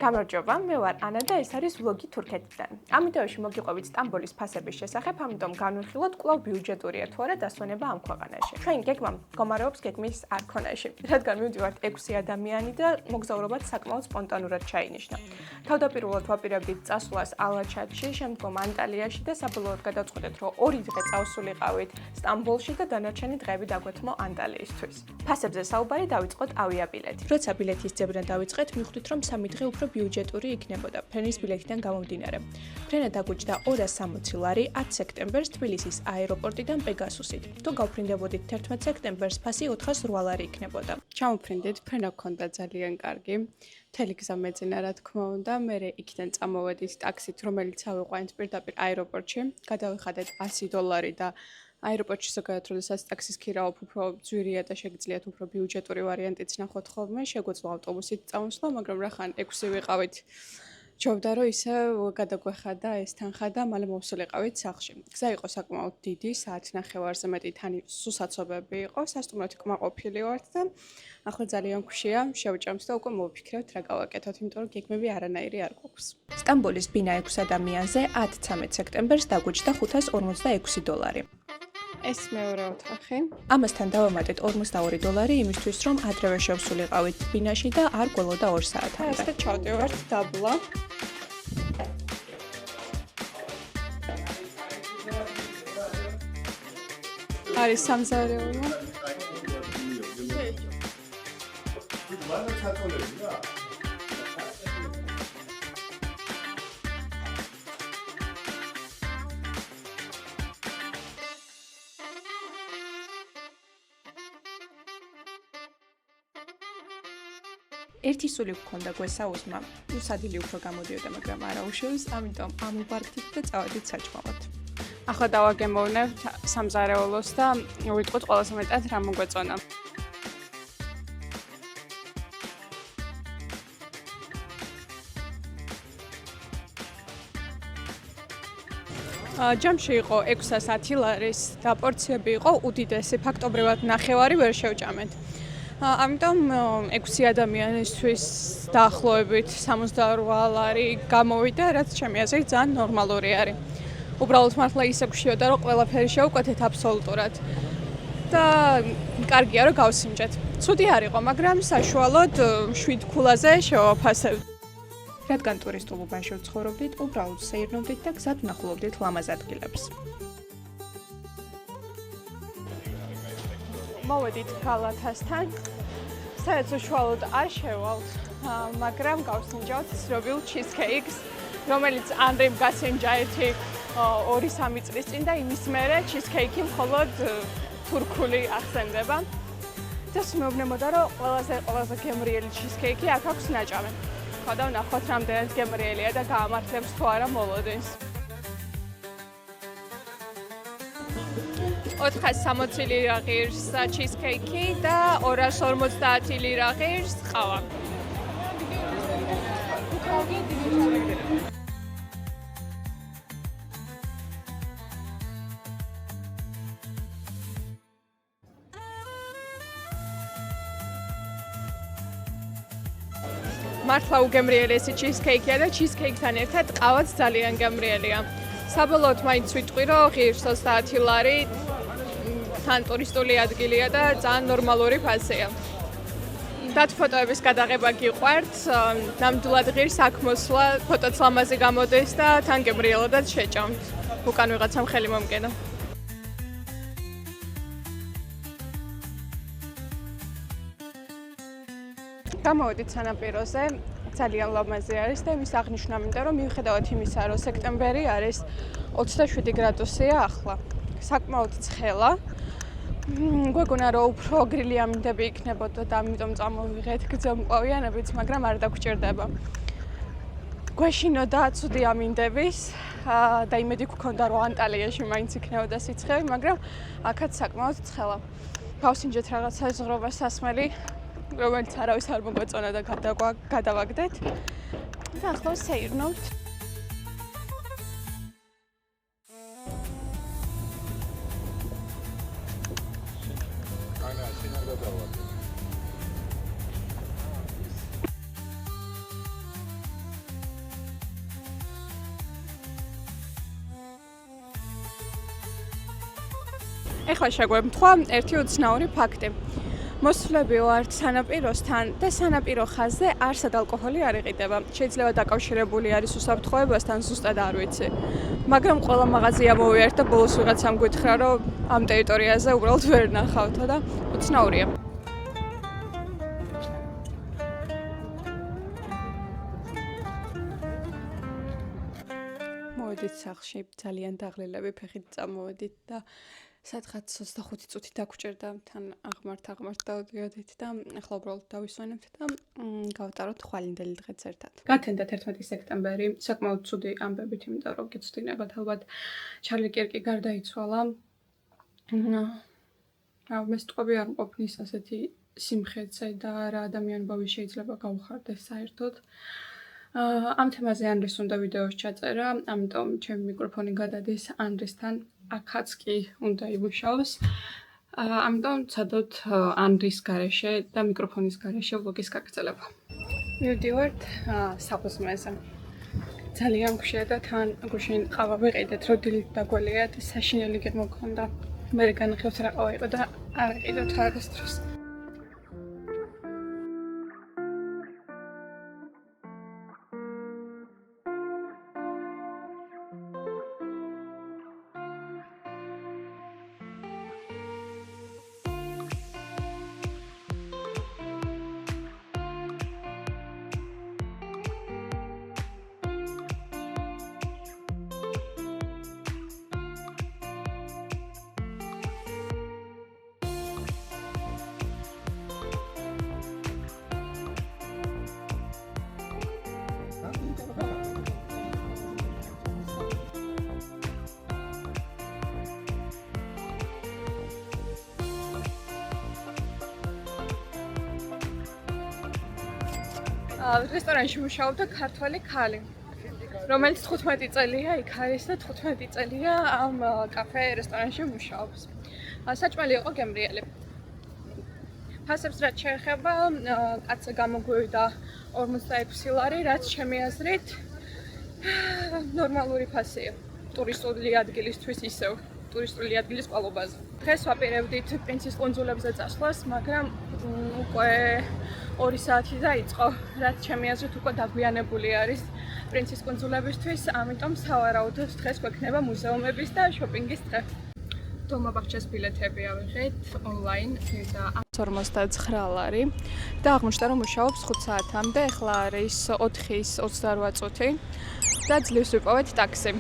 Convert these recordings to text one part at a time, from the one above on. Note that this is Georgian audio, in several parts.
გამარჯობა, მე ვარ ანა და ეს არის ვლოგი თურქეთიდან. ამ ვიდეოში მოგიყვებით სტამბოლის ფასების შესახებ, ამიტომ განვიხილოთ კვლავ ბიუჯეტურია თუ არა დასვენება ამ ქვეყანაში. ჩვენ გეგმა მდგომარეობს გეგმის არქონაში, რადგან მივდივართ 6 ადამიანი და მოგზაურობაც საკმაოდ სპონტანურად ჩაინიშნა. თავდაპირველად ვაპირებდით წასვლას ალაჩატში, შემდგომ ანტალიაში და საბოლოოდ გადავწყვეტეთ, რომ 2 დღე წავსულიყავით სტამბოლში და დანარჩენი დღეები დაგვეთმო ანტალიისთვის. ფასებზე საუბარი დავიწყოთ ავიაბილეთით. როცა ბილეთის ძებნა დავიწყეთ, მივხვდით, რომ 3 დღე უფრო ბიუჯეტური იქნებოდა ფრენის ბილეთიდან გამომდინარე. ფრენა დაგუჭდა 260 ლარი 10 სექტემბერს თბილისის აეროპორტიდან პეგასუსით. თუ გავფრინდებოდით 11 სექტემბერს ფასი 408 ლარი იქნებოდა. ჩამოფრინდით, ფრენა გქონდა ძალიან კარგი. მთელი გზა მეძინა, რა თქმა უნდა, მე იქიდან წამოვედით ტაქსით, რომელიც ავიყვანეთ პირდაპირ აეროპორტში. გადავიხადეთ 100 დოლარი და აეროპორტში ზოგადად, როდესაც ტაქსის ქირაობ უფრო ძვირია და შეგიძლიათ უფრო ბიუჯეტური ვარიანტიც ნახოთ ხოლმე, შეგვეძლო ავტობუსით წავსვლა, მაგრამ რახან 6 ვიყავით. ჯობდა რომ ისე გადაგვეხადა ეს თანხა და მალე მოვსულიყავით სახლში. გზა იყო საკმაოდ დიდი, საათ ნახევარზე მეტი თანი სუსაცობები იყო, სასტუმროთი კმაყოფილი ვართ და ახლა ძალიან გვშია, შევჭამთ და უკვე მოვიფიქრებთ რა გავაკეთოთ, იმიტომ რომ გეგმები არანაირი არ გვაქვს. სტამბოლის ბინა 6 ადამიანზე 10-13 სექტემბერს დაგუჭდა 546 დოლარი. ეს მეორე ოთახი. ამასთან დავამატეთ 42 დოლარი იმისთვის, რომ ადრევე შევსულიყავით ბინაში და არ გველოდა 2 საათამდე. ასე ჩავდივართ დაბლა. არის სამზარეულო. ერთი სული გქონდა გვესაუზმა, სადილი უფრო გამოდიოდა, მაგრამ არა უშევს, ამიტომ ამოვარდით და წავედით საჭმელად. ახლა დავაგემოვნებთ სამზარეულოს და ვიტყვით ყველაზე მეტად რა მოგვეწონა. ჯამში იყო 610 ლარის და პორციები იყო უდიდესი, ფაქტობრივად ნახევარი ვერ შევჭამეთ. ამიტომ 6 ადამიანისთვის დაახლოებით 68 ლარი გამოვიდა, რაც ჩემი აზრით ძალიან ნორმალური არის. უბრალოდ მართლა ისე გვშიოდა, რომ ყველაფერი შევკვეთეთ აბსოლუტურად. და კარგია, რომ გავსინჯეთ. ცუდი არ იყო, მაგრამ საშუალოდ 7 ქულაზე შევაფასებთ. რადგან ტურისტულ უბანში ვცხოვრობდით, უბრალოდ სეირნობდით და გზად ვნახულობდით ლამაზ ადგილებს. მოვედით გალათასთან. სადაც უშუალოდ არ შევალთ, მაგრამ გავსინჯავთ ცნობილ cheesecakes, რომელიც ანრიმ გასინჯა 1-2-3 წლის წინ და იმის მერე cheesecake მხოლოდ თურქული ახსენდება. და მეუბნებოდა, რომ ყველაზე გემრიელი cheesecake აქ აქვს ნაჭამი. ხო და ვნახოთ რამდენად გემრიელია და გაამართლებს თუ არა მოლოდინს. 460 ლირა ღირს cheesecake და 250 ლირა ღირს ყავა. მართლა უგემრიელი ეს cheesecake-ია და cheesecake-თან ერთად ყავაც ძალიან გემრიელია. საბოლოოდ მაინც ვიტყვი, რომ ღირს 30 ლარი თან ტურისტული ადგილია და ძალიან ნორმალური ფასია. დათ ფოტოების გადაღება გიყვართ, ნამდვილად ღირს აქ მოსვლა, ფოტოც ლამაზი გამოდის და თან გემრიელადაც შეჭამთ. უკან ვიღაცამ ხელი მომკენა. გამოვედით სანაპიროზე, ძალიან ლამაზი არის და იმის აღნიშვნა მინდა, რომ მიუხედავად იმისა, რომ სექტემბერი არის 27 გრადუსია ახლა. საკმაოდ ცხელა. გვეგონა რომ უფრო გრილი ამინდები იქნებოდა და ამიტომ წამოვიღეთ გრძელმკლავიანებიც, მაგრამ არ დაგვჭირდება. გვეშინოდა ცუდი ამინდების და იმედი გქონდა რომ ანტალიაში მაინც იქნებოდა სიცხე, მაგრამ აქაც საკმაოდ ცხელა. გავსინჯეთ რაღაცა ზღრობა სასმელი, რომელიც არავის არ მოგვეწონა და გადავაგდეთ. და ახლა სეირნობთ. ეხლა შეგვემთხვა ერთი უცნაური ფაქტი. მოსვლები ვართ სანაპიროსთან და სანაპირო ხაზზე არსად ალკოჰოლი არ იყიდება. შეიძლება დაკავშირებული არის უსაფრთხოებასთან, ზუსტად არ ვიცი. მაგრამ ყველა მაღაზია მოვიართ და ბოლოს ვიღაცამ გითხრა, რომ ამ ტერიტორიაზე უბრალოდ ვერ ნახავთო და უცნაურია. მოვედით სახლში, ძალიან დაღლილები ფეხით წამოვედით და სადღაც 25 წუთი დაგვჭირდა თან აღმართ დავდიოდით და ახლა უბრალოდ დავისვენებთ და გავატაროთ ხვალინდელი დღეც ერთად. გათენდა 11 სექტემბერი, საკმაოდ ცუდი ამბებით, იმიტომ რომ გეცვდინებათ ალბათ ჩარლი კირკი გარდაიცვალა. მესტყვები არ მყოფნის ასეთი სიმხეცე და რა ადამიანბავი შეიძლება გაუხარდეს საერთოდ. ამ თემაზე ანრის უნდა ვიდეოს ჩაწერა, ამიტომ ჩემი მიკროფონი გადადის ანრისთან, აქაც კი უნდა იმუშაოს. ამიტომ ცადოთ ანრის გარეშე და მიკროფონის გარეშე ვლოგის გაგრძელება. მივდივართ საფუძმეზე. ძალიან მქშია და თან გუშინ ყავა ვიყიდეთ, რომ დილით დაგვალიათ, საშინელი გემოქონდა. მე განახევს რა ყავა იყო და არ ვიყიდოთ არასდროს. რესტორანში მუშაობდა ქართველი ქალი, რომელიც 15 წელია იქ არის და 15 წელია ამ კაფე რესტორანში მუშაობს. საჭმელი იყო გემრიელი. ფასებს რაც შეეხება, კაცზე გამოგვივიდა 46 ლარი, რაც ჩემი აზრით ნორმალური ფასია. ტურისტული ადგილისთვის ისევ, ტურისტული ადგილის ყალობაზე. დღეს ვაპირებდით პრინცის კუნძულებზე წასვლას, მაგრამ უკვე 2 საათი დაიწყო, რაც ჩემი აზრით უკვე დაგვიანებული არის პრინცის კუნძულებისთვის, ამიტომ სავარაუდოდ დღეს გვექნება მუზეუმების და შოპინგის დღე. დოლმაბაღჩას ბილეთები ავიღეთ ონლაინ და 49 ლარი და აღმოჩნდა რომ მუშაობს 5 საათამდე, ახლა არის 4:28 წუთი და ძლივს ვიპოვეთ ტაქსი.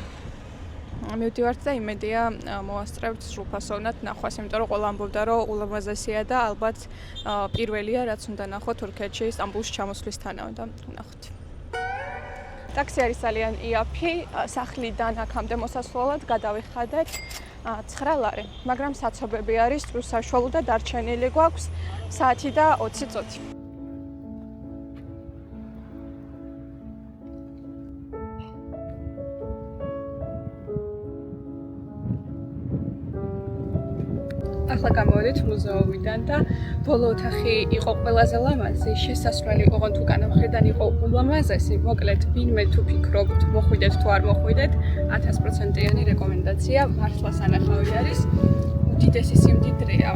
მივდივართ და იმედია მოვასწრებთ სრულფასოვნად ნახვას, იმიტომ რომ ყველა ამბობდა რომ ულამაზესია და ალბათ პირველია რაც უნდა ნახო თურქეთში სტამბულში ჩამოსვლისთანავე და ვნახოთ. ტაქსი არის ძალიან იაფი, სახლიდან აქამდე მოსასვლელად გადავიხადეთ 9 ლარი, მაგრამ საცობები არის საშუალო და დარჩენილი გვაქვს საათი და 20 წუთი. ახლა გამოვედით მუზეუმიდან და ბოლო ოთახი იყო ყველაზე ლამაზი, შესასვლელი ოღონდ უკანა მხრიდან იყო ულამაზესი. მოკლედ, ვინმე თუ ფიქრობთ, მოხვიდეთ თუ არ მოხვიდეთ, 1000%-იანი რეკომენდაცია, მართლა სანახავი არის, უდიდესი სიმდიდრეა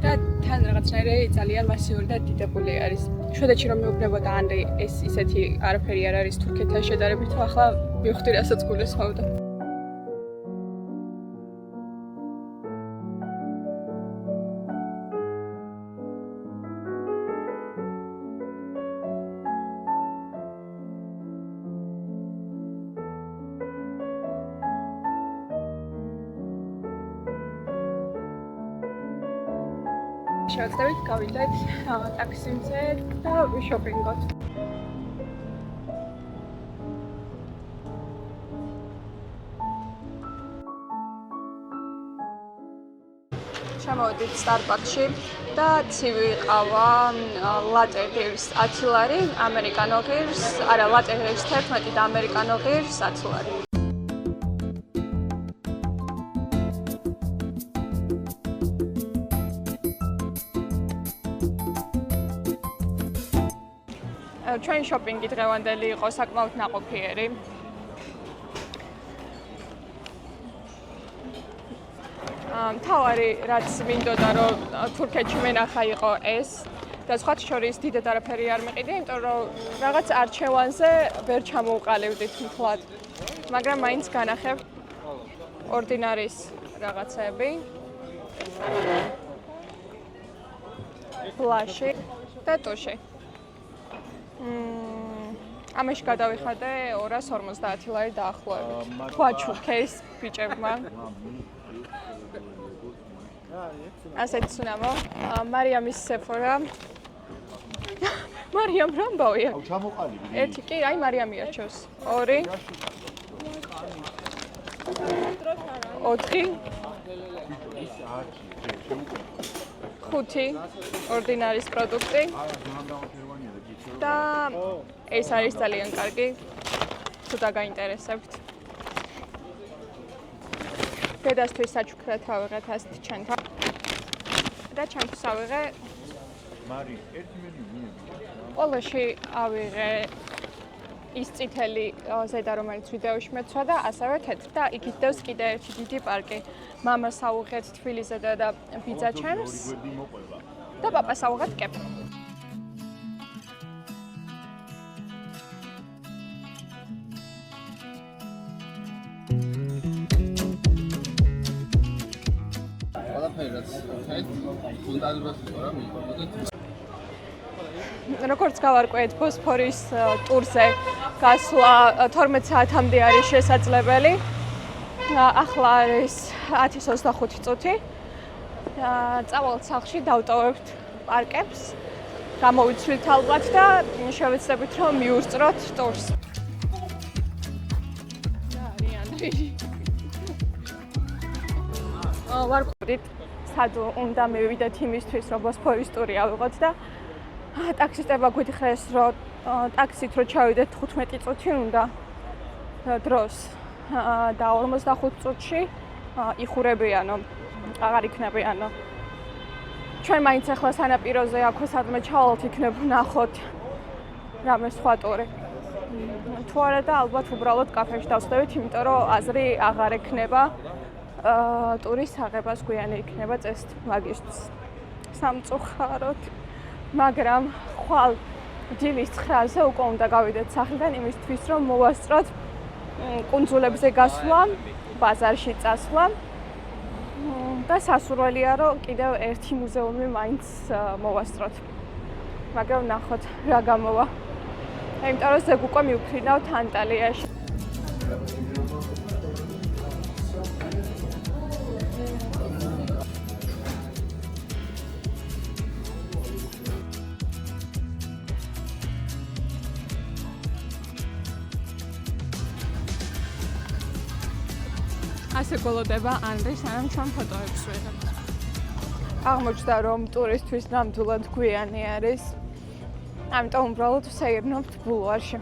და თან რაღაცნაირი ძალიან მასიური და დიდებული არის. შვედეთში რომ მეუბნებოდა ანრი, ეს ისეთი არაფერი არ არის თურქეთთან შედარებით, ახლა მივხვდი რასაც გულისხმობდა. შევხვდებით, გავიდეთ ტაქსიმზე და ვიშოპინგოთ. ჩამოვედით Starbucks-ში და ცივი ყავა, ლატე ღირს 10 ლარი, ამერიკანო ღირს, არა, ლატე ღირს 11 და ამერიკანო ღირს 10 ლარი. ჩვენი შოპინგი დღევანდელი იყო საკმაოდ ნაყოფიერი. თავარი რაც მინდოდა რომ თურქეთში მენახა იყო ეს და სხვათა შორის დიდად არაფერი არ მიყიდა, იმიტომ რომ რაღაც არჩევანზე ვერ ჩამოუყალიბდით მთლად. მაგრამ მაინც განახებ ორდინარის რაღაცები. ფლაში და ტუში. ამაში გადავიხადე 250 ლარი დაახლოებით. გვაჩუქეს ბიჭებმა. ასეთ სუნამო. მარიამის სეფორა. მარიამ რამბავია. აუ ჩამოყალიბი. ერთი კი, აი მარიამი არჩევს. 2 4 5 ორდინარის პროდუქტი და ეს არის ძალიან კარგი თუ დაგაინტერესებთ. დედასთვის საჩუქრად ავიღეთ ასეთ ჩანთა და ჩემთვის ავიღე მარი, ერთი მენი ვინები. პოლოში ავიღე ის წითელი ზედა, რომელიც ვიდეოში მეცვა და ასევე თეთრი და იქით დევს კიდე ერთი დიდი პარკი. მამას ავიღეთ თბილისზე და ბიძა ჩემს და პაპას ავიღეთ კეპი. როგორც გავარკვიეთ, ბოსფორის ტურზე გასვლა 12 საათამდე არის შესაძლებელი. ახლა არის 10:25 წუთი. წავალთ სახლში, დავტოვებთ პარკებს, გამოვიცვლით ალბათ და შევეცდებით რომ მიუსწროთ ტურს. ვარკვდით, სად უნდა მივიდეთ იმისთვის, რომ ბოსფორის ტური ავიღოთ და ტაქსისტებმა გვითხრეს, რომ ტაქსით რო ჩავიდეთ 15 წუთი უნდა დროს და 45 წუთში იხურებიანო, აღარ იქნებიანო. ჩვენ მაინც ახლა სანაპიროზე აქვე სადმე ჩავალთ, იქნებ ვნახოთ რამე სხვა ტური. თუ არა და ალბათ უბრალოდ კაფეში დავსდებით, იმიტომ რომ აზრი აღარ ექნება ტურის აღებას გვიანი იქნება წესით მაგისთვის. სამწუხაროდ, მაგრამ ხვალ დილის 9-ზე უკვე უნდა გავიდეთ სახლიდან იმისთვის, რომ მოვასწროთ კუნძულებზე გასვლა, ბაზარში წასვლა და სასურველია, რომ კიდევ ერთი მუზეუმი მაინც მოვასწროთ. მაგრამ ნახოთ რა გამოვა. იმიტომ რომ ზეგ უკვე მივფრინავთ ანტალიაში. ასე გველოდება ანრი, სანამ ჩვენ ფოტოებს ვიღებთ. აღმოჩნდა, რომ ტურისტთვის ნამდვილად გვიანი არის. ამიტომ უბრალოდ ვსეირნობთ ბულვარში.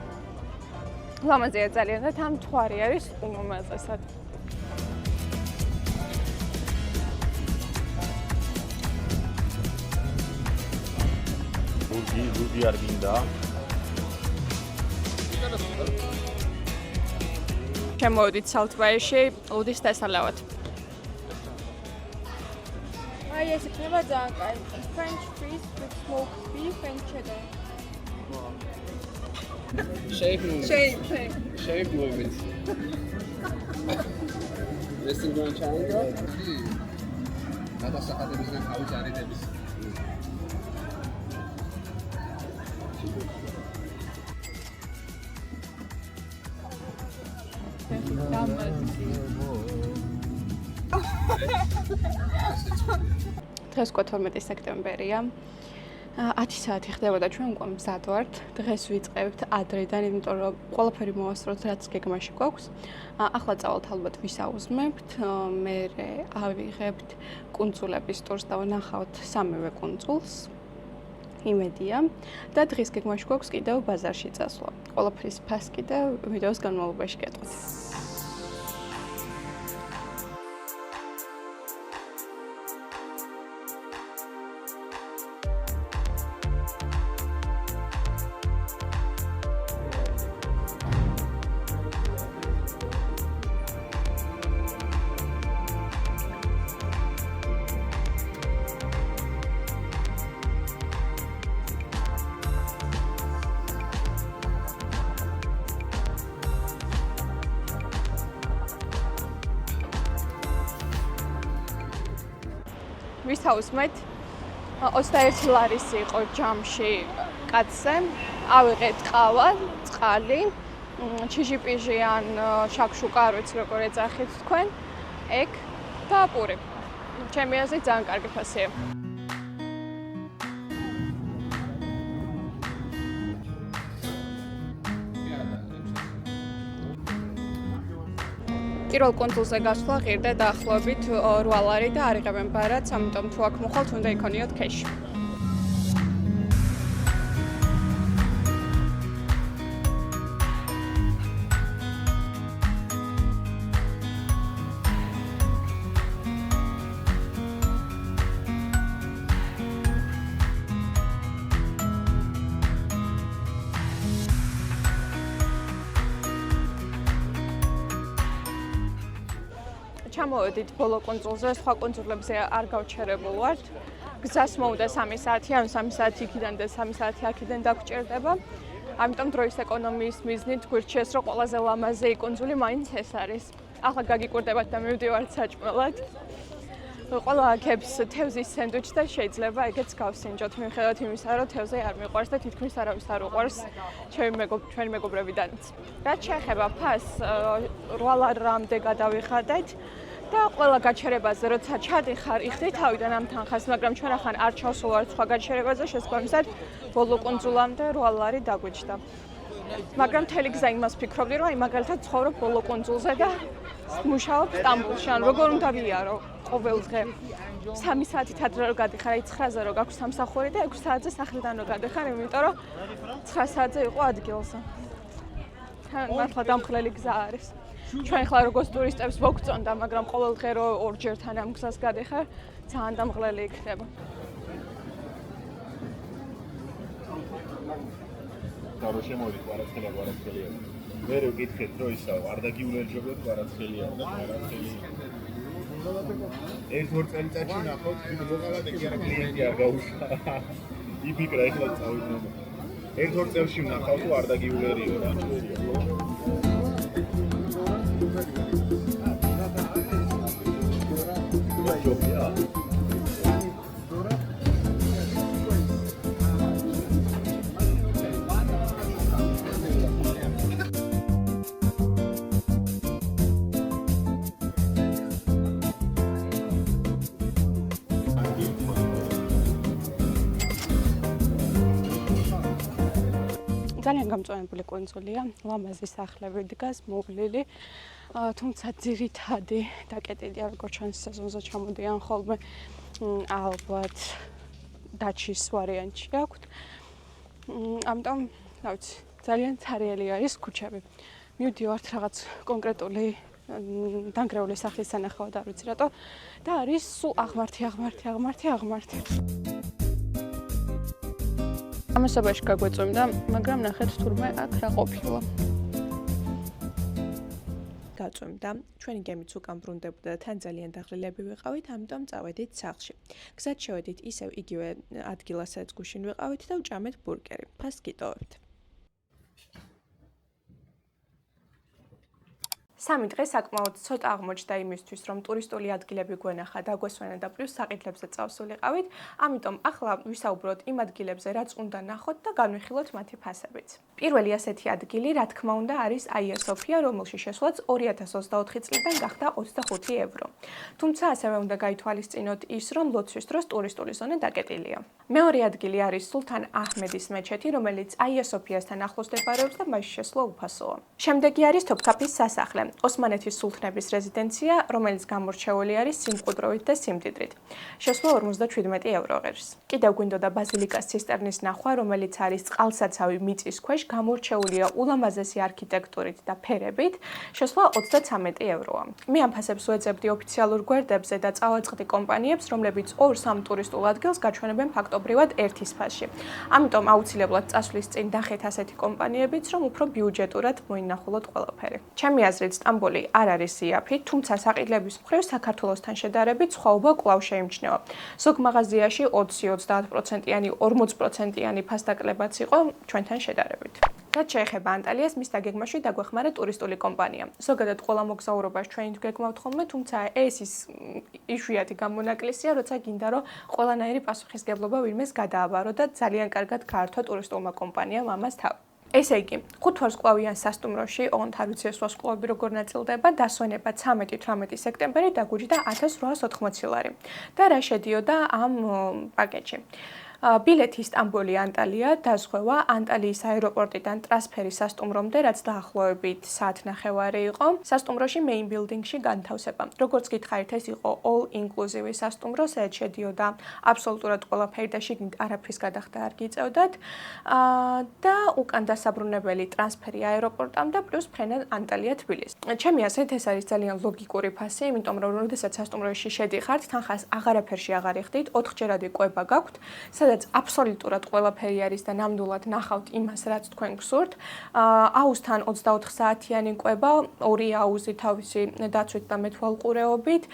ლამაზია ძალიან და თან მთვარი არის უმამაზესად. ლუდი არ გინდა? შემოვიდით საუთბაიში, ლუდის დასალევად. აი ეს იქნება ძალიან კარგი. French fries with smoked beef and cheddar. Shave moment. Restaurant challenger. გადასახადების და ხავი ჯარიდების. დღეს 12 სექტემბერია. 10 საათი ხდებოდა ჩვენ უკვე მზად ვართ. დღეს ვიწყებთ ადრიდან, იმიტომ რომ ყველაფერი მოვასწროთ, რაც გეგმაში გვაქვს. ახლა წავალთ ალბათ ვისაუზმებთ, მერე ავიღებთ კუნძულების ტურს და ვნახავთ სამივე კუნძულს. იმედია და დღის გეგმაში გვაქვს კიდევ ბაზარში წასვლა. ყველაფრის ფასი კიდევ ვიდეოს განმავლობაში გეტყვით. ვისაუზმეთ 21 ლარისი იყო ჯამში კაცზე. ავიღეთ ყავა, წყალი, ჩიჟიპიჟი ან შაქშუკა, არ ვიცი როგორ ეძახით თქვენ. ეგ და პური. ჩემი აზრით ძალიან კარგი ფასია. პირველ კონსულზე გასვლა ღირდა დაახლოებით 8 ლარი და არ იღებენ ბარათს, ამიტომ თუ აქ მოხვალთ, უნდა იქონიოთ ქეში. ჩამოვედით ბოლო კონსულზე, სხვა კონსულებზე არ გავჩერებულ ვართ. გზას მოვიდა 3 საათი, ან 3 საათი იქიდან და 3 საათი აქედან დაგვჭირდება. ამიტომ დროის ეკონომიის მიზნით გვირჩიეს, რომ ყველაზე ლამაზი კონსული მაინც ეს არის. ახლა გაგიკვირდებათ და მივდივართ საჭმელად. ყველა აქებს თევზის სენდვიჩი და შეიძლება ეგეც გავსინჯოთ, მიუხედავად იმისა, რომ თევზი არ მიყვარს და თითქმის არავის არ უყვარს ჩვენი მეგობრებიდანაც. რაც შეეხება ფასს, 8 ლარამდე გადავიხადეთ. და ყველა გაჩერებაზე, როცა ჩადიხარ, იხდი თავიდან ამ თანხას, მაგრამ ჩვენ ახან არ ჩავსულვართ სხვა გაჩერებაზე, შესაბამისად, ბოლო კონსულამდე 8 ლარი დაგვიჯდა. მაგრამ მთელი გზა იმას ფიქრობდი, რომ აი მაგალითად ცხოვრობ ბოლო კონსულზე და მუშაობ სტამბოლში, ან როგორ უნდა ვიარო ყოველ დღე. 3 საათით ადრე რო გადიხარ, აი 9-ზე რო გაქვს სამსახური და 6 საათზე სახლიდან რო გადიხარ, იმიტომ რომ 9 საათზე იყო ადგილზე. მართლა დამხლელი გზა არის. ჩვენ ხლა როგორც ტურისტებს მოგწონდა, მაგრამ ყოველ დღე რო ორჯერთან ამ გზას გადიხარ, ძალიან დამღლელი იქნება. და რო შემოვიდით კვარაცხელია. მე რო გითხეთ, რომ ისაო, არ დაგიულერჯობოთ კვარაცხელია და კვარაცხელია. ერთ-ორ წელიწადში ნახოთ, მოყავად ეგ არა კლიენტი არ გაუშვა. იფიქრა ეხლა წავიდნო. ერთ-ორ წელში ვნახავ, თუ არ დაგიულერიო რა. ძალიან გამწვანებული კონსოლია, ლამაზი სახლები დგას, მოვლილი, თუმცა ძირითადი დაკეტილია, როგორც ჩვენს სეზონზე ჩამოდიან ხოლმე, ალბათ დაჩის ვარიანტი აქვთ. ამიტომ, რა ვიცი, ძალიან ცარიელი არის ქუჩები. მივდივართ რაღაც კონკრეტული დანგრეული სახლის სანახავად, არ ვიცი რატო, და არის სულ აღმართი. ამასობაში გაგვეწვევდა, მაგრამ ნახეთ თურმე აქ რა ყოფილა. გაწვევდა, ჩვენი გემიც უკან ბრუნდებოდა და თან ძალიან დაღლილები ვიყავით, ამიტომ წავედით სახლში. გზად შევედით ისევ იგივე ადგილასაც გუშინ ვიყავით და ვჭამეთ ბურგერი. ფასს გიტოვებთ. 3 დღე საკმაოდ ცოტა აღმოჩნდა იმისთვის, რომ ტურისტული ადგილები გვენახა და გვესვენა და პლუს საყიდლებზე წავსულიყავით, ამიტომ ახლა ვისაუბროთ იმ ადგილებზე, რაც უნდა ნახოთ და განვიხილოთ მათი ფასებიც. პირველი ასეთი ადგილი, რა თქმა უნდა, არის აია სოფია, რომელშიც შესვლაც 2024 წლიდან გახდა 25 евро. თუმცა ასევე უნდა გაითვალისწინოთ ის, რომ ლოცვის დროს ტურისტული ზონა დაკეტილია. მეორე ადგილი არის სულთან აჰმედის მეჩეთი, რომელიც აია სოფიასთან ახლოს მდებარეობს და მასში შესვლა უფასოა. შემდეგი არის თოფქაფის სასახლე. ოსმანეთის სულთნების რეზიდენცია, რომელიც გამორჩეული არის სიმყუდროვით და სიმდიდრით. შესვლა 57 евро ღირს. კიდევ გვინდოდა ბაზილიკას ცისტერნის ნახვა, რომელიც არის წყალსაცავი მიწის ქვეშ, გამორჩეულია ულამაზესი არქიტექტურით და ფერებით. შესვლა 33 ევროა. მე ამ ფასებს ვეძებდი ოფიციალურ გვერდებზე და წავაწყდი კომპანიებს, რომლებიც 2-3 ტურისტულ ადგილს გაჩვენებენ ფაქტობრივად ერთის ფასში. ამიტომ აუცილებლად წასვლის წინ ნახეთ ასეთი კომპანიებიც, რომ უფრო ბიუჯეტურად მოინახულოთ ყველაფერი. ჩემი აზრით სტამბოლი არ არის იაფი, თუმცა საყიდლების მხრივ საქართველოსთან შედარებით სხვაობა კვლავ შეიმჩნევა. ზოგ მაღაზიაში 20-30%-იანი, 40%-იანი ფასდაკლებაც იყო ჩვენთან შედარებით. რაც შეეხება ანტალიას, მის დაგეგმაში დაგვეხმარა ტურისტული კომპანია. ზოგადად ყველა მოგზაურობას ჩვენ გეგმავთ ხოლმე, თუმცა ეს ის იშვიათი გამონაკლისია, როცა გინდა რომ ყველანაირი პასუხისგებლობა ვინმეს გადააბარო და ძალიან კარგად გაართვა ტურისტულმა კომპანიამ ამას თავი. ესე იგი, 5 ვარსკვლავიან სასტუმროში, ოღონდ არ ვიცი ეს ვარსკვლავები როგორ ნაწილდება, დასვენება 13-18 სექტემბერი დაგვიჯდა 1880 ლარი. და რა შედიოდა ამ პაკეტში? ბილეთი ისტამბული ანტალია, დაზღვევა ანტალიის აეროპორტიდან ტრანსფერი სასტუმრომდე, რაც დაახლოებით საათნახევარი იყო. სასტუმროში main building-ში განთავსება. როგორც გითხარით, ეს იყო all inclusive სასტუმრო, სადაც შედიოდა აბსოლუტურად ყველაფერი და შიგნით არაფრის გადახდა არ გიწევდათ. და უკან დასაბრუნებელი ტრანსფერი აეროპორტამდე და პლუს ფრენა ანტალია თბილისი. ჩემი აზრით ეს არის ძალიან ლოგიკური ფასი, იმიტომ რომ როდესაც სასტუმროში შედიხართ, თანხას აღარაფერში აღარ იხდით, 4-ჯერადი კვება გაქვთ, სადაც აბსოლუტურად ყველაფერი არის და ნამდვილად ნახავთ იმას, რაც თქვენ გსურთ. აუზთან 24 საათიანი კვება, 2 აუზი თავისი დაცვით და მეთვალყურეობით,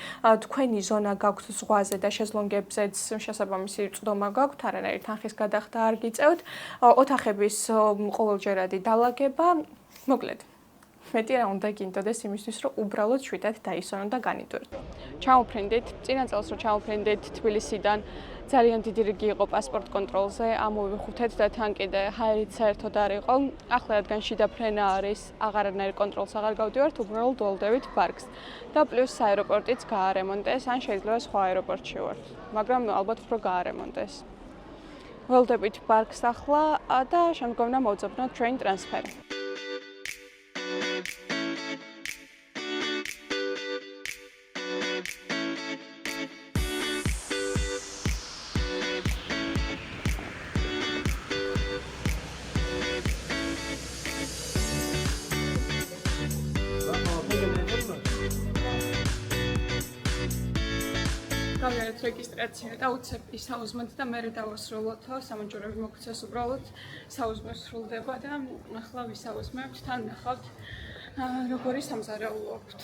თქვენი ზონა გაქვთ ზღვაზე და შეზლონგებზეც შესაბამისი წვდომა გაქვთ, არანაირი თანხის გადახდა არ გიწევთ. ოთახების ყოველჯერადი დალაგება, მოკლედ. მეტი რა უნდა გინდოდეს იმისთვის, რომ უბრალოდ შვიდად დაისვენო და განიტვირთო. ჩამოფრინდით, წინა წელს რომ ჩამოფრინდით თბილისიდან ძალიან დიდი რიგი იყო პასპორტ კონტროლზე, ამოვიხუთეთ და თან კიდე ჰაერით საერთოდ არ იყო. ახლა რადგან შიდა ფრენა არის, აღარანაირ კონტროლს აღარ გავდივართ, უბრალოდ ველდებით პარკს. და პლუს აეროპორტიც გაარემონტეს, ან შეიძლება სხვა აეროპორტში ვართ, მაგრამ ალბათ უფრო გაარემონტეს. ველდებით პარკს ახლა და შემდგომ უნდა მოვძებნოთ train transfer-ი. გავიარეთ რეგისტრაცია და უცებ ისაუზმეთ და მე დავასრულოთო, სამაჯურები მოგცეს უბრალოდ საუზმე სრულდება და ახლა ვისაუზმებთ, თან ნახავთ როგორი სამზარეულო აქვთ.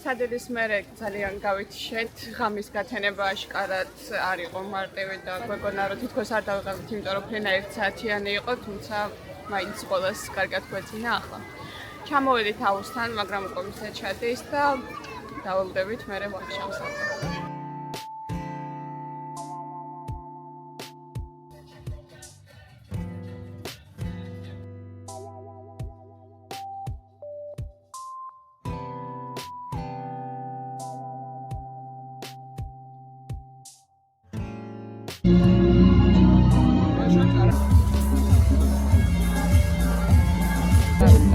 სადედის მერე ძალიან გავიჩშეთ, ღამის გათენება აშკარად არ იყო მარტივი და გვეგონა რომ თითქოს არ დავიღალეთ, იმიტომ რომ ფრენა 1 საათიანი იყო, თუმცა მაინც ყველას კარგად გვეძინა ახლა. ჩამოვედით აუზთან, მაგრამ უკვე მისე ჩადის და დავალდებით მერე ვარშავსა.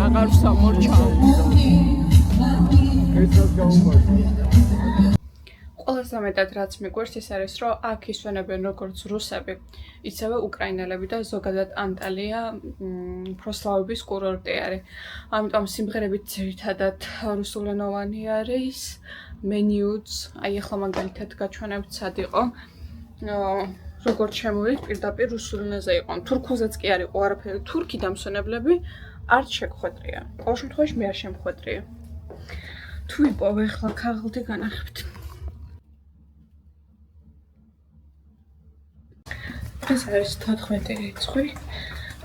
აღარ სამორჩა. ყველაზე მეტად რაც მიგვერს ის არის, რომ აქ ისვენებენ როგორც რუსები, ისევე უკრაინელები და ზოგადად ანტალია პროსლავების კურორტი არის. ამიტომ სიმღერებით ძირითადად რუსულენოვანი არის, მენიუც, აი ახლა მაგალითად გაჩვენებთ სად იყო. როგორც შემოვიდით, პირდაპირ რუსულ ენაზე იყო. თურქულზეც კი არ იყო არაფერი, თურქი დამსვენებლები არც შეგხვედრია. ყოველ შემთხვევაში მე არ შემხვედრია. თუ იპოვე ახლა ქაღალდი განახებთ. ეს არის 14 რიცხვი.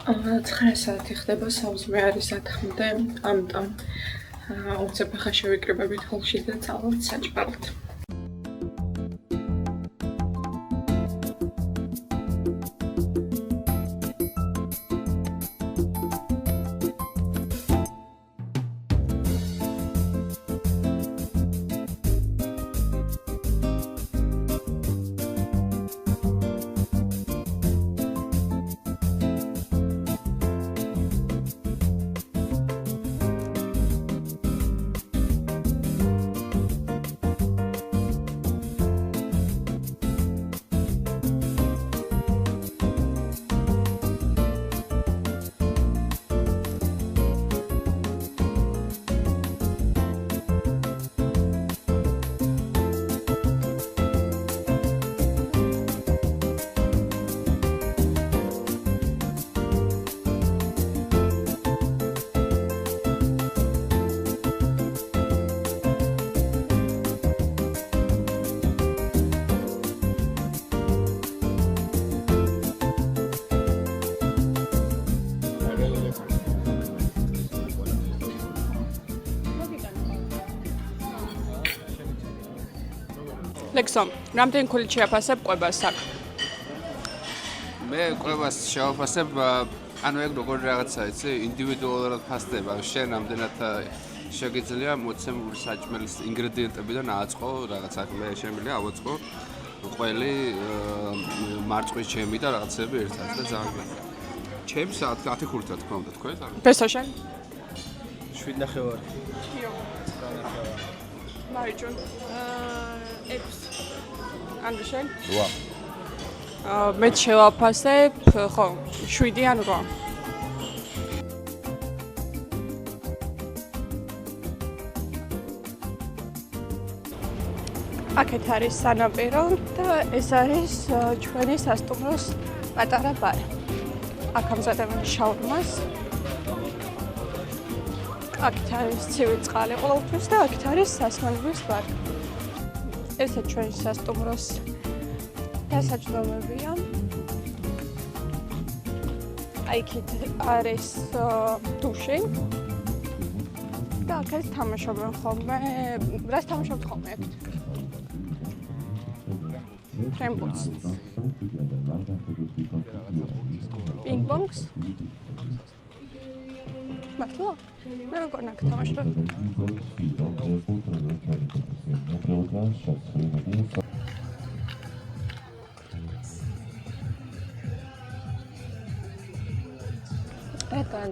9 საათი ხდება, საუზმე არის 10-მდე, ამიტომ უცებ ახლა შევიკრიბებით ჰოლში და წავალთ საჭმელად. ალექსო, რამდენი ქულით შეაფასებ ყვებას აქ? მე ყვებას შევაფასებ, ანუ ეგ როგორი რაღაცა, იცი, ინდივიდუალურად ფასდება. შენ რამდენად შეგიძლია მოცემული საჭმელის ინგრედიენტებიდან აწყო რაღაც აქ მე შემიძლია ავაწყო ყველი მარწყვის ჩემი და რაღაცები ერთად და ძალიან ჩემს 10 ქულით რა თქმა უნდა თქვენ ბესო შენ? 7.5. მარიჯონ. 6. ანდრე შენ? 8. მე შევაფასებ, ხო, 7 ან 8. აქეთ არის სანაპირო და ეს არის ჩვენი სასტუმროს პატარა ბარი. აქ ამზადებენ შაურმას. აქეთ არის ცივი წყალი ყოველთვის და აქეთ არის სასმელების ბარი. ესა ჩვენი სასტუმროს დასაჯდომებია. აქეთ არის დუში. და აქეთ თამაშობენ ხოლმე. რას თამაშობთ ხოლმე აქეთ? Trembos. Ping-pongs? მართლა? მე მგონა აქ თამაშობ.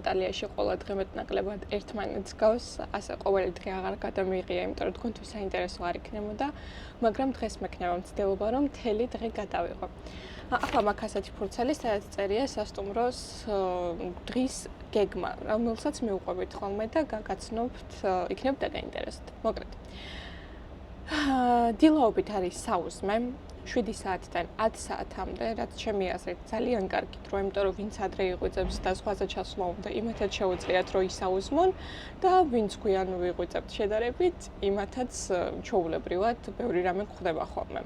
იტალიაში ყველა დღე მეტნაკლებად ერთმანეთს გავს, ასე ყოველი დღე აღარ გადამიღია, იმიტომ რომ თქვენთვის საინტერესო არ იქნებოდა, მაგრამ დღეს მექნება მცდელობა, რომ მთელი დღე გადავიღო. ახლა მაქვს ასეთი ფურცელი, სადაც წერია სასტუმროს დღის გეგმა, რომელსაც მიუყვებით ხოლმე და გაგაცნობთ, იქნებ დაგაინტერესოთ. მოკლედ. დილაობით არის საუზმე. 7 საათიდან 10 საათამდე, რაც ჩემი აზრით ძალიან კარგი დრო, იმიტომ რომ ვინც ადრე იღვიძებს და სხვაზე ჩასვლა უნდა, იმათაც შეუძლიათ რომ ისაუზმონ და ვინც გვიან ვიღვიძებთ შედარებით, იმათაც ჩვეულებრივად ბევრი რამე გვხდება ხოლმე.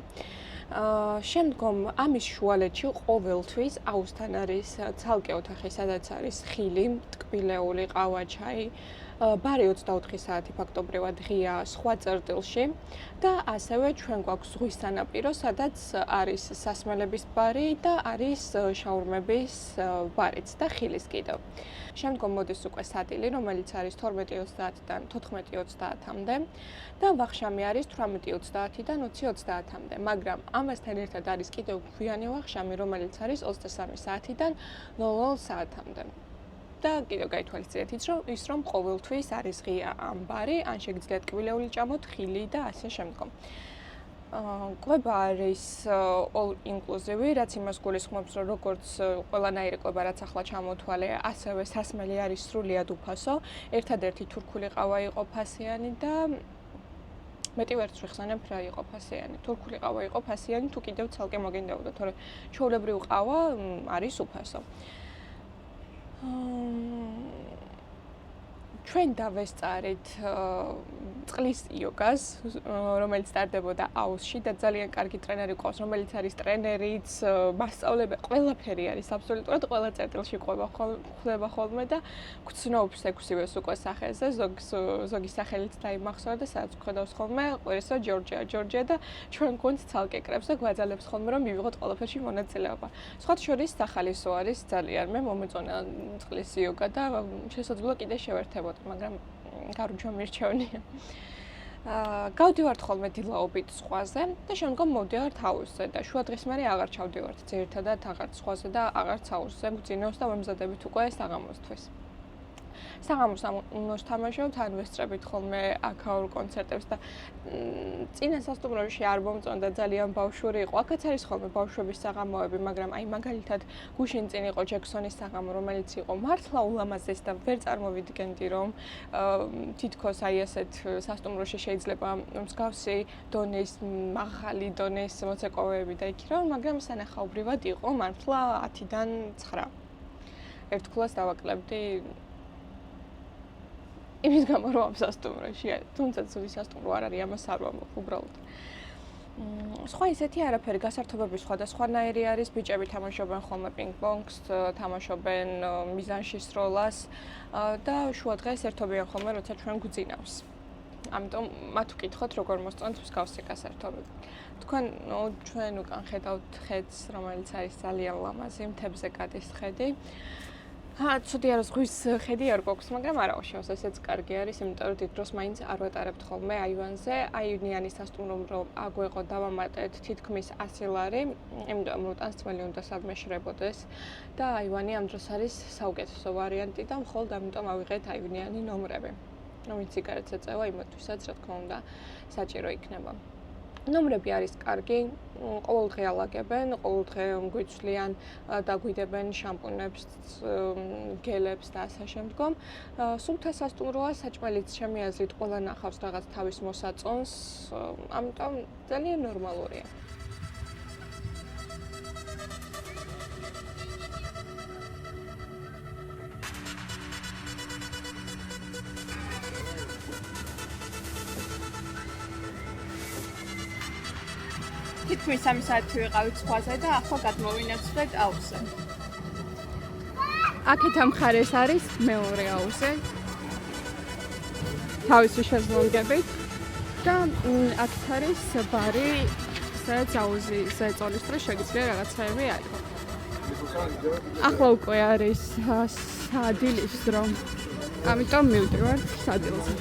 შემდგომ ამის შუალედში ყოველთვის აუზთან არის ცალკე ოთახი, სადაც არის ხილი, ტკბილეული, ყავა, ჩაი. ბარი 24 საათი ფაქტობრივად ღია სხვა წერტილში და ასევე ჩვენ გვაქვს ზღვის სანაპირო, სადაც არის სასმელების ბარი და არის შაურმების ბარიც და ხილის კიდევ. შემდგომ მოდის უკვე სადილი, რომელიც არის 12:30-დან 14:30-მდე და ვახშამი არის 18:30-დან 20:30-მდე, მაგრამ ამასთან ერთად არის კიდევ გვიანი ვახშამი, რომელიც არის 23 საათიდან 00 საათამდე. და კიდევ გაითვალისწინეთ ის რომ ყოველთვის არის ღია ამ ბარი, ან შეგიძლიათ ტკბილეული ჭამოთ, ხილი და ასე შემდგომ. კვება არის all inclusive, რაც იმას გულისხმობს, რომ როგორც ყველანაირი კვება, რაც ახლა ჩამოთვალე, ასევე სასმელი არის სრულიად უფასო. ერთადერთი თურქული ყავა იყო ფასიანი და მეტი ვერც ვიხსენებ რა იყო ფასიანი. თურქული ყავა იყო ფასიანი, თუ კიდევ ცალკე მოგინდებოდა, თორემ ჩვეულებრივი ყავა არის უფასო. ჩვენ დავესწარით წყლის იოგას, რომელიც ტარდებოდა აუზში და ძალიან კარგი ტრენერი ყავს, რომელიც არის ტრენერიც, მასწავლებელი, ყველაფერი არის, აბსოლუტურად ყველა წერტილში ხდება ხოლმე და გცნობს 6-ივეს უკვე სახელზე, ზოგი სახელიც დაიმახსოვრა და სადაც ვხედავს ხოლმე, ყვირესო ჯორჯია და ჩვენ გვქონთ ცალკე კრებს და გვაძალებს ხოლმე, რომ მივიღოთ ყველაფერში მონაწილეობა. სხვათა შორის სახალისო არის ძალიან, მე მომეწონა წყლის იოგა და შესაძლოა კიდე შევერთებოდ, მაგრამ გარუჩო მირჩევნია. გავდივართ ხოლმე დილაობით ზღვაზე და შემდგომ მოვდივართ აუზზე და შუადღის მერე აღარ ჩავდივართ ძირითადად აღარ ზღვაზე და აღარც აუზზე გვძინავს და ვემზადებით უკვე საღამოსთვის. საღამოს ამოს თამაშობთ, ან ვესწრებით ხოლმე აქაურ კონცერტებს და წინა სასტუმროში არ მომწონდა ძალიან ბავშვური იყო. აქაც არის ხოლმე ბავშვების საღამოები, მაგრამ აი მაგალითად გუშინ წინ იყო ჯექსონის საღამო, რომელიც იყო მართლა ულამაზესი და ვერ წარმოვიდგენდი, რომ თითქოს აი ესეთ სასტუმროში შეიძლება მსგავსი დონის, მაღალი დონის მოცეკვავეები დაიქირავ, მაგრამ სანახაობრივად იყო მართლა 10-დან 9. ერთქულას დავაკლებდი იმის გამო რომ ამ სასტუმროში არის, თუმცა ცუდი სასტუმრო არ არის, ამას არ ვამბობ უბრალოდ. სხვა ისეთი არაფერი, გასართობები სხვადასხვანაირი არის, ბიჭები თამაშობენ ხოლმე პინგ-პონგს, თამაშობენ მიზანში სროლას და შუადღეს ერთობიან ხოლმე, როცა ჩვენ გვძინავს. ამიტომ მათ ვკითხოთ, როგორ მოსწონთ მსგავსი გასართობები. თქვენ ჩვენ უკან ხედავთ ხედს, რომელიც არის ძალიან ლამაზი, მთებზე გადის ხედი. ცუდი არის ზღვის ხედი არ გვაქვს, მაგრამ არა უშავს, ესეც კარგი არის, იმიტომ რომ დიდ დროს მაინც არ ვატარებთ ხოლმე აივანზე. აივნიანი სასტუმრომ რომ აგვეყო დავამატეთ თითქმის 100 ლარი, იმიტომ რომ ტანსწმელი უნდა სადმე შრებოდეს და აივანი ამ დროს არის საუკეთესო ვარიანტი და მხოლოდ ამიტომ ავიღეთ აივნიანი ნომრები. ვინც სიგარეტს ეწევა, იმათვისაც რა თქმა უნდა საჭირო იქნება. ნომრები არის კარგი, ყოველდღე ალაგებენ, ყოველდღე გვიცვლიან, დაგვიდებენ შამპუნებს, გელებს და ასე შემდგომ. სულთა სასტუმროა, საჭმელიც ჩემი აზრით ყველა ნახავს რაღაც თავის მოსაწონს, ამიტომ ძალიან ნორმალურია. თითქმის 3 საათი ვიყავით ზღვაზე და ახლა გადმოვინაცვლეთ აუზზე. აქეთ ამ მხარეს არის მეორე აუზი. თავისი შეზლონგებით და აქეთ არის ბარი, სადაც აუზის წოლის დროს შეგიძლია რაღაცაები აიღო. ახლა უკვე არის სადილის დრო. ამიტომ მივდივართ სადილზე.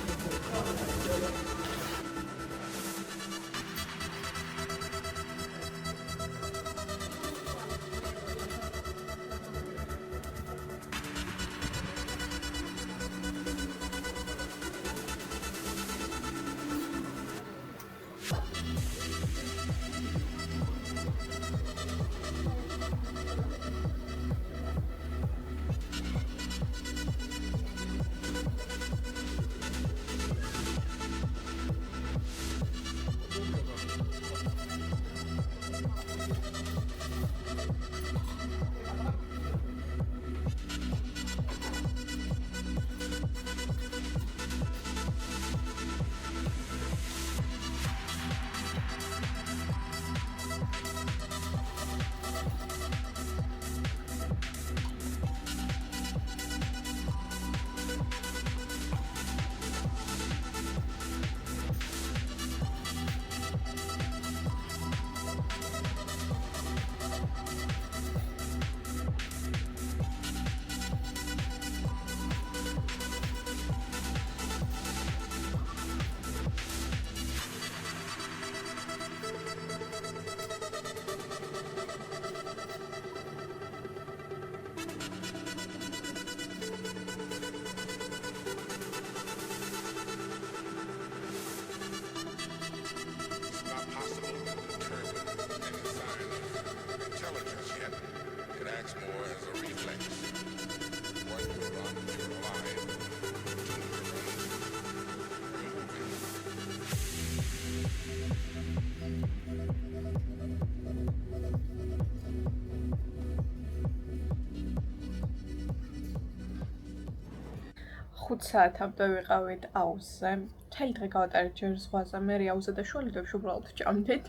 საათამდე ვიყავით აუზზე. მთელი დღე გავატარეთ ჯერ ზღვაზე, მე აუზზე და შუალედებში უბრალოდ ჭამდით.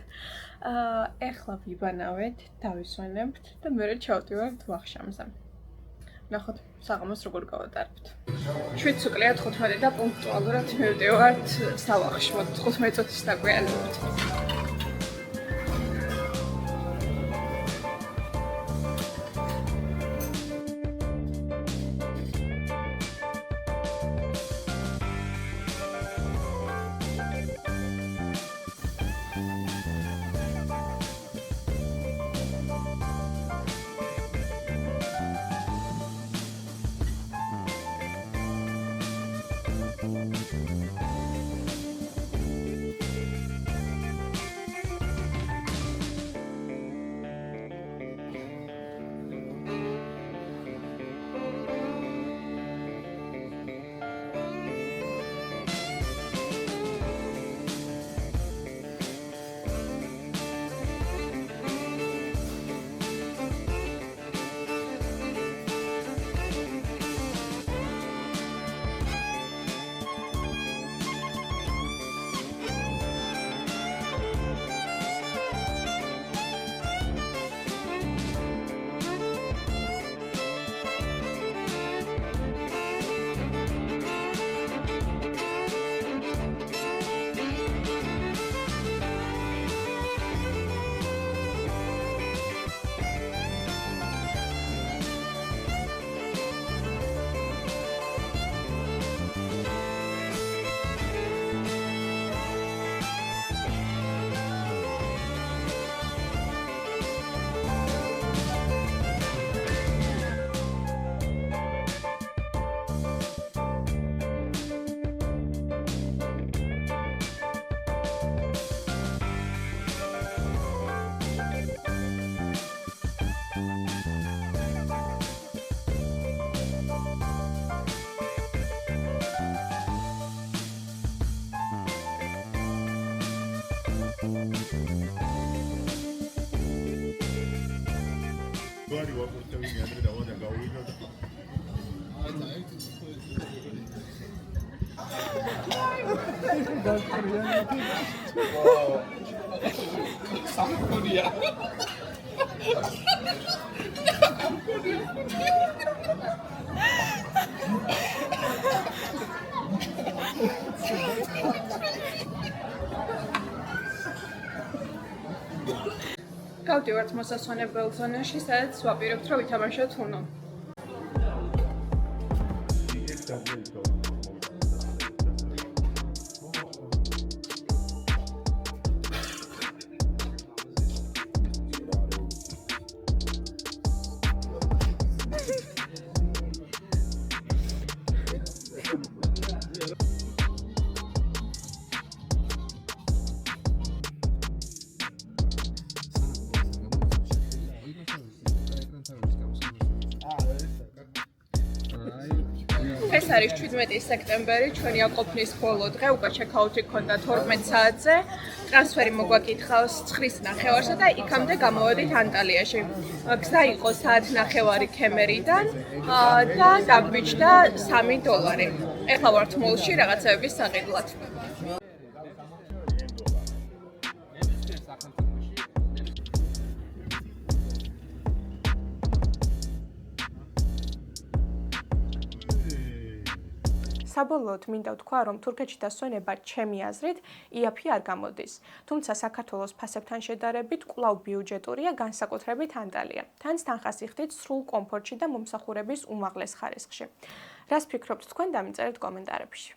ეხლა ვიბანავეთ, დავისვენებთ და მე ჩავდივართ ვახშამზე. ნახოთ, საღამოს როგორ გავატარებთ. 7 უკლია 15 და პუნქტუალურად მივდივართ სავახშმო 15 წუთის დაგვიანებით. ვინმე ადრე დავადა გავუვიდა და სამკურია გავდივართ მოსასვენებელ ზონაში, სადაც ვაპირებთ, რომ ვითამაშოთ Uno. ეს არის 17 სექტემბერი, ჩვენი აკოფნის ბოლო დღე, უკვე ჩეკაუთი გქონდა 12 საათზე. ტრანსფერი მოგვაკითხავს 9:30-ზე და იქამდე გამოვედით ანტალიაში. გზა იყო საათნახევარი ქემერიდან და დაგვიჯდა $3. ეხლა ვართ მოლში რაღაცეების საყიდლად. საბოლოოდ მინდა ვთქვა, რომ თურქეთში დასვენება ჩემი აზრით იაფი არ გამოდის. თუმცა საქართველოს ფასებთან შედარებით კვლავ ბიუჯეტურია, განსაკუთრებით ანტალია. თანაც თანხას იხდით სრულ კომფორტში და მომსახურების უმაღლეს ხარისხში. რას ფიქრობთ თქვენ, დამიწერეთ კომენტარებში.